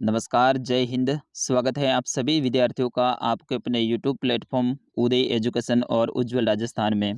नमस्कार, जय हिंद। स्वागत है आप सभी विद्यार्थियों का आपके अपने यूट्यूब प्लेटफॉर्म उदय एजुकेशन और उज्ज्वल राजस्थान में।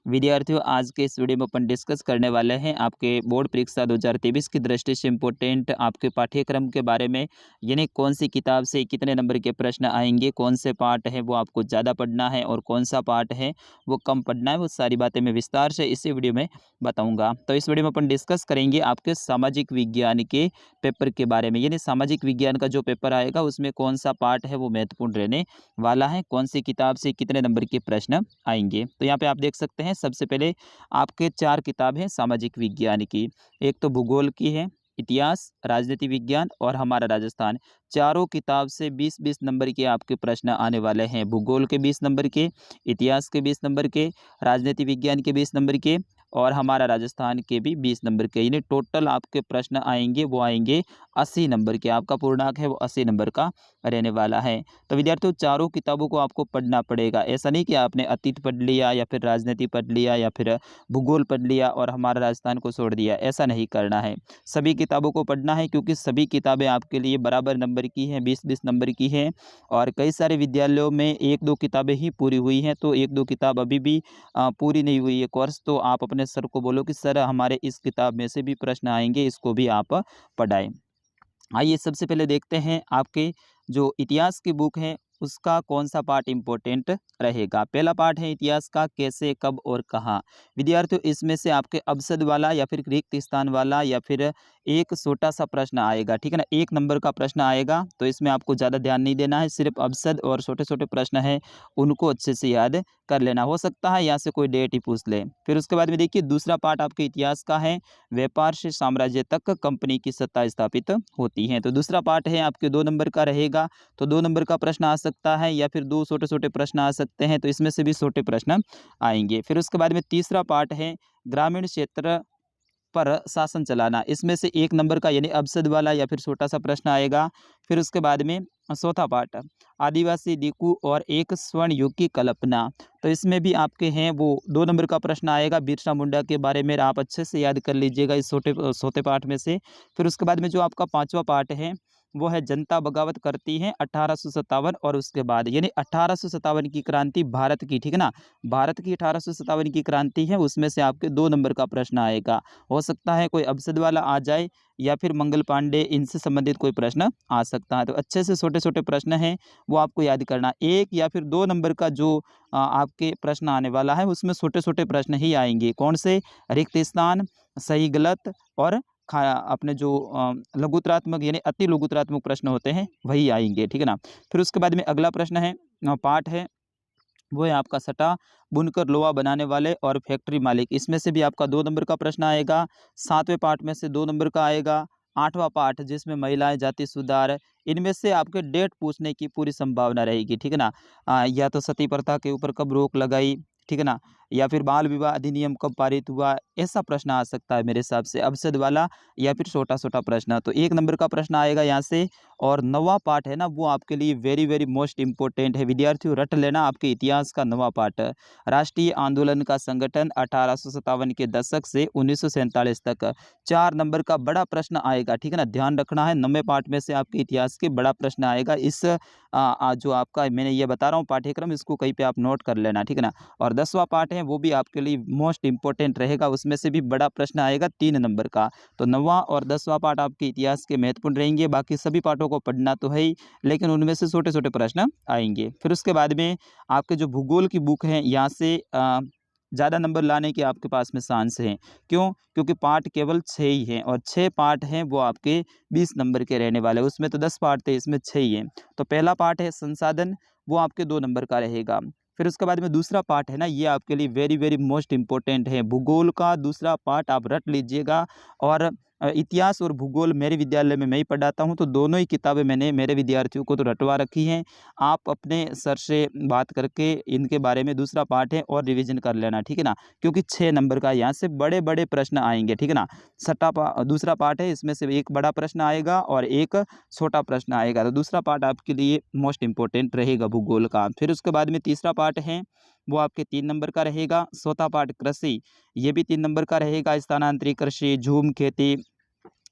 विद्यार्थियों, आज के इस वीडियो में अपन डिस्कस करने वाले हैं आपके बोर्ड परीक्षा 2023 की दृष्टि से इम्पोर्टेंट आपके पाठ्यक्रम के बारे में। यानी कौन सी किताब से कितने नंबर के प्रश्न आएंगे, कौन से पार्ट है वो आपको ज़्यादा पढ़ना है और कौन सा पार्ट है वो कम पढ़ना है, वो सारी बातें मैं विस्तार से इसी वीडियो में बताऊँगा। तो इस वीडियो में अपन डिस्कस करेंगे आपके सामाजिक विज्ञान के पेपर के बारे में। यानी सामाजिक विज्ञान का जो पेपर आएगा उसमें कौन सा पार्ट है वो महत्वपूर्ण रहने वाला है, कौन सी किताब से कितने नंबर के प्रश्न आएंगे। तो यहाँ पे आप देख सकते हैं, सबसे पहले आपके 4 किताब हैं सामाजिक विज्ञान की। एक तो भूगोल की है, इतिहास, राजनीति विज्ञान और हमारा राजस्थान। चारों किताब से 20-20 नंबर के आपके प्रश्न आने वाले हैं। भूगोल के 20 नंबर के, इतिहास के 20 नंबर के, राजनीति विज्ञान के 20 नंबर के और हमारा राजस्थान के भी 20 नंबर के। यानी टोटल आपके प्रश्न आएंगे वो आएंगे 80 नंबर के। आपका पूर्णांक है वो 80 नंबर का रहने वाला है। तो विद्यार्थियों, चारों किताबों को आपको पढ़ना पड़ेगा। ऐसा नहीं कि आपने अतीत पढ़ लिया या फिर राजनीति पढ़ लिया या फिर भूगोल पढ़ लिया और हमारा राजस्थान को छोड़ दिया, ऐसा नहीं करना है। सभी किताबों को पढ़ना है क्योंकि सभी किताबें आपके लिए बराबर नंबर की हैं, 20-20 नंबर की हैं। और कई सारे विद्यालयों में 1-2 किताबें ही पूरी हुई हैं, तो 1-2 किताब अभी भी पूरी नहीं हुई है कोर्स, तो आप अपने सर को बोलो कि सर हमारे इस किताब में से भी प्रश्न आएंगे, इसको भी आप पढ़ाएं। आइए सबसे पहले देखते हैं आपके जो इतिहास की बुक है उसका कौन सा पार्ट इम्पोर्टेंट रहेगा। पहला पार्ट है इतिहास का, कैसे, कब और कहाँ। विद्यार्थियों, इसमें से आपके अवसद वाला या फिर रिक्त स्थान वाला या फिर एक छोटा सा प्रश्न आएगा, ठीक है ना। 1 नंबर का प्रश्न आएगा, तो इसमें आपको ज़्यादा ध्यान नहीं देना है। सिर्फ अवसद और छोटे छोटे प्रश्न है, उनको अच्छे से याद कर लेना। हो सकता है यहाँ से कोई डेट ही पूछ ले। फिर उसके बाद में देखिए, दूसरा पार्ट आपके इतिहास का है, व्यापार से साम्राज्य तक कंपनी की सत्ता स्थापित होती है। तो दूसरा पार्ट है आपके 2 नंबर का रहेगा। तो 2 नंबर का प्रश्न आ सकता है या फिर 2 छोटे-छोटे प्रश्न आ सकते हैं, तो इसमें से भी छोटे प्रश्न आएँगे। फिर उसके बाद में तीसरा पार्ट है ग्रामीण क्षेत्र पर शासन चलाना। इसमें से 1 नंबर का यानी अवसद वाला या फिर छोटा-सा प्रश्न आएगा। फिर उसके बाद में चौथा पार्ट, आदिवासी दिकू और एक स्वर्ण युग की कल्पना। तो इसमें भी आपके हैं वो 2 नंबर का प्रश्न आएगा। बिरसा मुंडा के बारे में आप अच्छे से याद कर लीजिएगा इस छोटे पार्ट में से। फिर उसके बाद में जो आपका 5वां पार्ट है वो है जनता बगावत करती है 1857 और उसके बाद, यानी 1857 की क्रांति भारत की, ठीक है ना। भारत की 1857 की क्रांति है, उसमें से आपके 2 नंबर का प्रश्न आएगा। हो सकता है कोई अवसद वाला आ जाए या फिर मंगल पांडे, इनसे संबंधित कोई प्रश्न आ सकता है। तो अच्छे से छोटे-छोटे प्रश्न हैं वो आपको याद करना। 1 या फिर 2 नंबर का जो आपके प्रश्न आने वाला है उसमें छोटे-छोटे प्रश्न ही आएँगे। कौन से? रिक्त स्थान, सही गलत और अपने जो लघुतरात्मक यानी अति लघुतरात्मक प्रश्न होते हैं वही आएँगे, ठीक है ना। फिर उसके बाद में अगला प्रश्न है, पाठ है वो है आपका छठा, बुनकर लोहा बनाने वाले और फैक्ट्री मालिक। इसमें से भी आपका 2 नंबर का प्रश्न आएगा। 7वें पार्ट में से 2 नंबर का आएगा। 8वां पार्ट जिसमें महिलाएं जाति सुधार, इनमें से आपके डेट पूछने की पूरी संभावना रहेगी, ठीक है ना। या तो सती प्रथा के ऊपर कब रोक लगाई, ठीक है ना, या फिर बाल विवाह अधिनियम कब पारित हुआ, ऐसा प्रश्न आ सकता है मेरे हिसाब से, अवसद वाला या फिर छोटा-छोटा प्रश्न। तो 1 नंबर का प्रश्न आएगा यहाँ से। और 9वां पार्ट है ना, वो आपके लिए वेरी वेरी मोस्ट इंपॉर्टेंट है। विद्यार्थियों, रट लेना आपके इतिहास का 9वां पार्ट। राष्ट्रीय आंदोलन का संगठन 1857 के दशक से 1947 तक। 4 नंबर का बड़ा प्रश्न आएगा, ठीक है ना। ध्यान रखना है, 9वें पार्ट में से आपके इतिहास के बड़ा प्रश्न आएगा। इस जो आपका मैंने ये बता रहा हूँ पाठ्यक्रम, इसको कहीं पे आप नोट कर लेना, ठीक है ना। और 10वां पार्ट है वो भी आपके लिए मोस्ट इंपॉर्टेंट रहेगा, उसमें से भी बड़ा प्रश्न आएगा 3 नंबर का। तो 9वां और 10वां पार्ट आपके इतिहास के महत्वपूर्ण रहेंगे। बाकी सभी पार्टों को पढ़ना तो है ही, लेकिन उनमें से छोटे-छोटे प्रश्न आएँगे। फिर उसके बाद में आपके जो भूगोल की बुक है, यहाँ से ज़्यादा नंबर लाने के आपके पास में चांस हैं। क्यों? क्योंकि पार्ट केवल 6 ही हैं और 6 पार्ट हैं वो आपके 20 नंबर के रहने वाले हैं। उसमें तो 10 पार्ट थे, इसमें 6 ही हैं। तो पहला पार्ट है संसाधन, वो आपके 2 नंबर का रहेगा। फिर उसके बाद में दूसरा पार्ट है ना, ये आपके लिए वेरी वेरी मोस्ट इंपॉर्टेंट है। भूगोल का दूसरा पार्ट आप रट लीजिएगा। और इतिहास और भूगोल मेरे विद्यालय में मैं ही पढ़ाता हूँ, तो दोनों ही किताबें मैंने मेरे विद्यार्थियों को तो रटवा रखी हैं। आप अपने सर से बात करके इनके बारे में दूसरा पार्ट है और रिवीजन कर लेना, ठीक है ना। क्योंकि 6 नंबर का यहाँ से बड़े बड़े प्रश्न आएंगे, ठीक है ना। दूसरा पार्ट है, इसमें से एक बड़ा प्रश्न आएगा और एक छोटा प्रश्न आएगा। तो दूसरा पार्ट आपके लिए मोस्ट इंपॉर्टेंट रहेगा भूगोल का। फिर उसके बाद में तीसरा पार्ट है वो आपके 3 नंबर का रहेगा। चौथा पार्ट कृषि, ये भी 3 नंबर का रहेगा। स्थानांतरित कृषि, झूम खेती,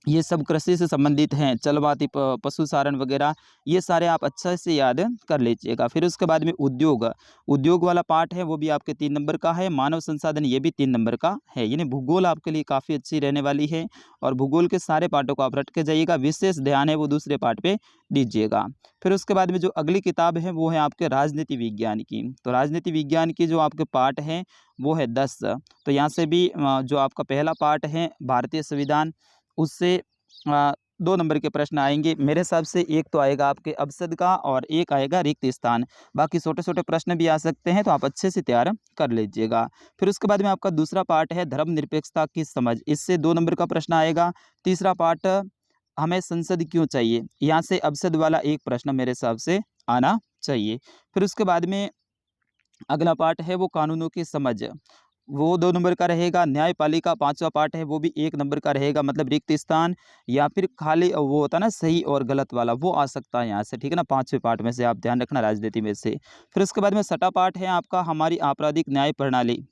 ये सब कृषि से संबंधित हैं, चलवाती पशु सारण वगैरह, ये सारे आप अच्छा से याद कर लीजिएगा। फिर उसके बाद में उद्योग, उद्योग वाला पार्ट है वो भी आपके 3 नंबर का है। मानव संसाधन ये भी 3 नंबर का है। यानी भूगोल आपके लिए काफ़ी अच्छी रहने वाली है और भूगोल के सारे पार्टों को आप रट के जाइएगा। विशेष ध्यान है वो दूसरे पार्ट पे दीजिएगा। फिर उसके बाद में जो अगली किताब है वो है आपके राजनीति विज्ञान की। तो राजनीति विज्ञान की जो आपके पार्ट हैं वो है 10। तो यहाँ से भी जो आपका पहला पार्ट है भारतीय संविधान, उससे 2 नंबर के प्रश्न आएंगे। मेरे हिसाब से एक तो आएगा आपके अपसद का और एक आएगा रिक्त स्थान। बाकी छोटे-छोटे प्रश्न भी आ सकते हैं, तो आप अच्छे से तैयार कर लीजिएगा। फिर उसके बाद में आपका दूसरा पार्ट है धर्मनिरपेक्षता की समझ, इससे 2 नंबर का प्रश्न आएगा। तीसरा पार्ट हमें संसद क्यों चाहिए, यहाँ से अपसद वाला एक प्रश्न मेरे हिसाब से आना चाहिए। फिर उसके बाद में अगला पार्ट है वो कानूनों की समझ, वो 2 नंबर का रहेगा। न्यायपालिका 5वां पार्ट है वो भी 1 नंबर का रहेगा, मतलब रिक्त स्थान या फिर खाली वो होता है ना सही और गलत वाला, वो आ सकता है यहाँ से, ठीक है ना। 5वें पार्ट में से आप ध्यान रखना राजनीति में से। फिर उसके बाद में 6वां पार्ट है आपका हमारी आपराधिक न्याय प्रणाली।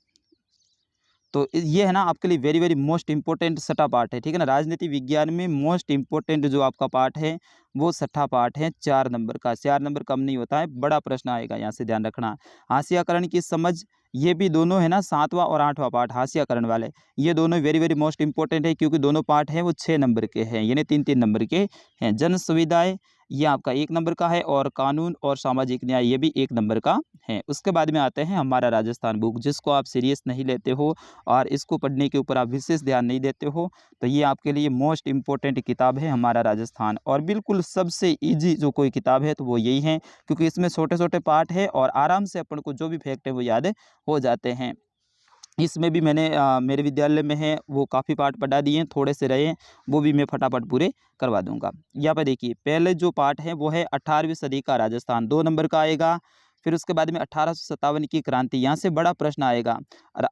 तो ये है ना आपके लिए वेरी वेरी मोस्ट इंपॉर्टेंट 6वां पार्ट है, ठीक है ना। राजनीति विज्ञान में मोस्ट इंपॉर्टेंट जो आपका पार्ट है वो 6वां पार्ट है, 4 नंबर का। 4 नंबर कम नहीं होता है, बड़ा प्रश्न आएगा यहाँ से, ध्यान रखना। हाशियाकरण की समझ, ये भी दोनों है ना 7वां और 8वां पार्ट हाशियाकरण वाले, ये दोनों वेरी वेरी मोस्ट इंपॉर्टेंट है क्योंकि दोनों पार्ट हैं वो 6 नंबर के हैं, यानी 3-3 नंबर के हैं। जन सुविधाएं ये आपका 1 नंबर का है और कानून और सामाजिक न्याय ये भी 1 नंबर का है। उसके बाद में आते हैं हमारा राजस्थान बुक, जिसको आप सीरियस नहीं लेते हो और इसको पढ़ने के ऊपर आप विशेष ध्यान नहीं देते हो, तो ये आपके लिए मोस्ट इम्पोर्टेंट किताब है हमारा राजस्थान। और बिल्कुल सबसे ईजी जो कोई किताब है तो वो यही है, क्योंकि इसमें छोटे-छोटे पार्ट है और आराम से अपन को जो भी फैक्ट है वो याद हो जाते हैं। इसमें भी मैंने मेरे विद्यालय में है वो काफ़ी पार्ट पढ़ा दिए हैं, थोड़े से रहे हैं, वो भी मैं फटाफट पूरे करवा दूँगा। यहाँ पे देखिए पहले जो पार्ट है वो है 18वीं सदी का राजस्थान, 2 नंबर का आएगा। फिर उसके बाद में 1857 की क्रांति, यहाँ से बड़ा प्रश्न आएगा।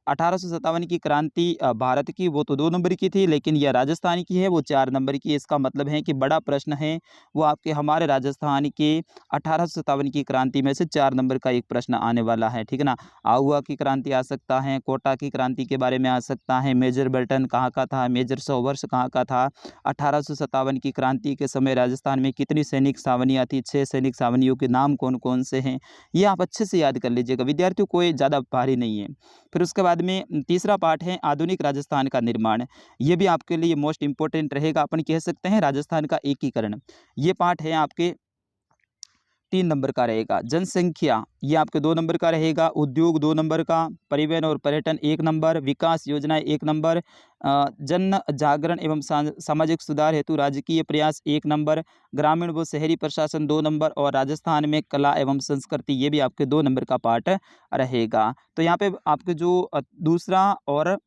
1857 की क्रांति भारत की वो तो 2 नंबर की थी, लेकिन यह राजस्थान की है वो 4 नंबर की है। इसका मतलब है कि बड़ा प्रश्न है वो आपके हमारे राजस्थान के 1857 की क्रांति में से 4 नंबर का एक प्रश्न आने वाला है, ठीक है ना। आहुआ की क्रांति आ सकता है, कोटा की क्रांति के बारे में आ सकता है, मेजर बर्टन कहाँ का था, मेजर सोवर्स कहाँ का था, 1857 की क्रांति के समय राजस्थान में कितनी सैनिक छावनियाँ थी, 6 सैनिक छावनियों के नाम कौन-कौन से हैं, ये आप अच्छे से याद कर लीजिएगा विद्यार्थियों, कोई ज़्यादा भारी नहीं है। फिर उसके बाद में तीसरा पार्ट है आधुनिक राजस्थान का निर्माण, ये भी आपके लिए मोस्ट इंपॉर्टेंट रहेगा, अपन कह सकते हैं राजस्थान का एकीकरण। ये पार्ट है आपके 3 नंबर का रहेगा। जनसंख्या ये आपके 2 नंबर का रहेगा। उद्योग 2 नंबर का। परिवहन और पर्यटन 1 नंबर। विकास योजनाएं 1 नंबर। जन जागरण एवं सामाजिक सुधार हेतु राजकीय प्रयास 1 नंबर। ग्रामीण व शहरी प्रशासन 2 नंबर। और राजस्थान में कला एवं संस्कृति ये भी आपके 2 नंबर का पार्ट रहेगा। तो यहाँ पे आपके जो दूसरा और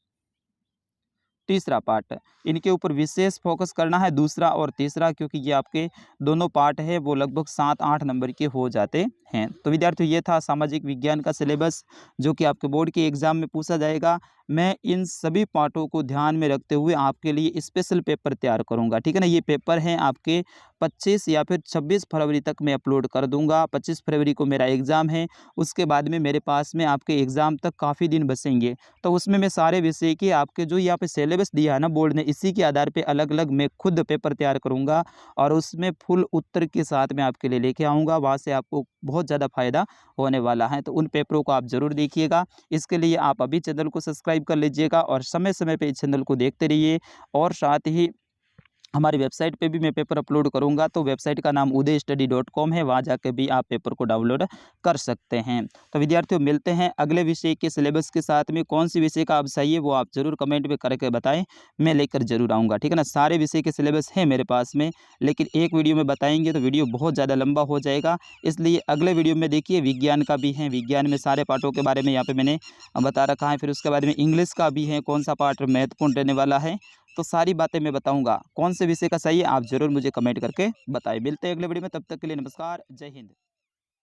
तीसरा पार्ट, इनके ऊपर विशेष फोकस करना है, दूसरा और तीसरा, क्योंकि ये आपके दोनों पार्ट है वो लगभग 7-8 नंबर के हो जाते हैं। तो विद्यार्थियों ये था सामाजिक विज्ञान का सिलेबस जो कि आपके बोर्ड के एग्जाम में पूछा जाएगा। मैं इन सभी पार्टों को ध्यान में रखते हुए आपके लिए स्पेशल पेपर तैयार करूंगा, ठीक है ना। ये पेपर हैं आपके 25 या फिर 26 फरवरी तक मैं अपलोड कर दूंगा। 25 फरवरी को मेरा एग्ज़ाम है, उसके बाद में मेरे पास में आपके एग्ज़ाम तक काफ़ी दिन बचेंगे, तो उसमें मैं सारे विषय के आपके जो यहाँ पे सिलेबस दिया है ना बोर्ड ने, इसी के आधार पे अलग अलग मैं खुद पेपर तैयार करूँगा और उसमें फुल उत्तर के साथ मैं आपके लिए लेके आऊँगा। वहाँ से आपको बहुत ज़्यादा फायदा होने वाला है, तो उन पेपरों को आप ज़रूर देखिएगा। इसके लिए आप अभी चैनल को सब्सक्राइब कर लीजिएगा और समय समय पे इस चैनल को देखते रहिए। और साथ ही हमारी वेबसाइट पे भी मैं पेपर अपलोड करूंगा, तो वेबसाइट का नाम udaystudy.com है, वहाँ जाकर भी आप पेपर को डाउनलोड कर सकते हैं। तो विद्यार्थियों मिलते हैं अगले विषय के सिलेबस के साथ में। कौन सी विषय का आप चाहिए वो आप ज़रूर कमेंट में करके बताएं, मैं लेकर ज़रूर आऊँगा, ठीक है ना। सारे विषय के सिलेबस हैं मेरे पास में, लेकिन एक वीडियो में बताएंगे तो वीडियो बहुत ज़्यादा लंबा हो जाएगा, इसलिए अगले वीडियो में देखिए विज्ञान का भी है, विज्ञान में सारे पार्टों के बारे में यहाँ पर मैंने बता रखा है। फिर उसके बाद में इंग्लिश का भी है, कौन सा पार्ट महत्वपूर्ण रहने वाला है, तो सारी बातें मैं बताऊंगा। कौन से विषय का सही है आप ज़रूर मुझे कमेंट करके बताएं। मिलते हैं अगले वीडियो में, तब तक के लिए नमस्कार, जय हिंद।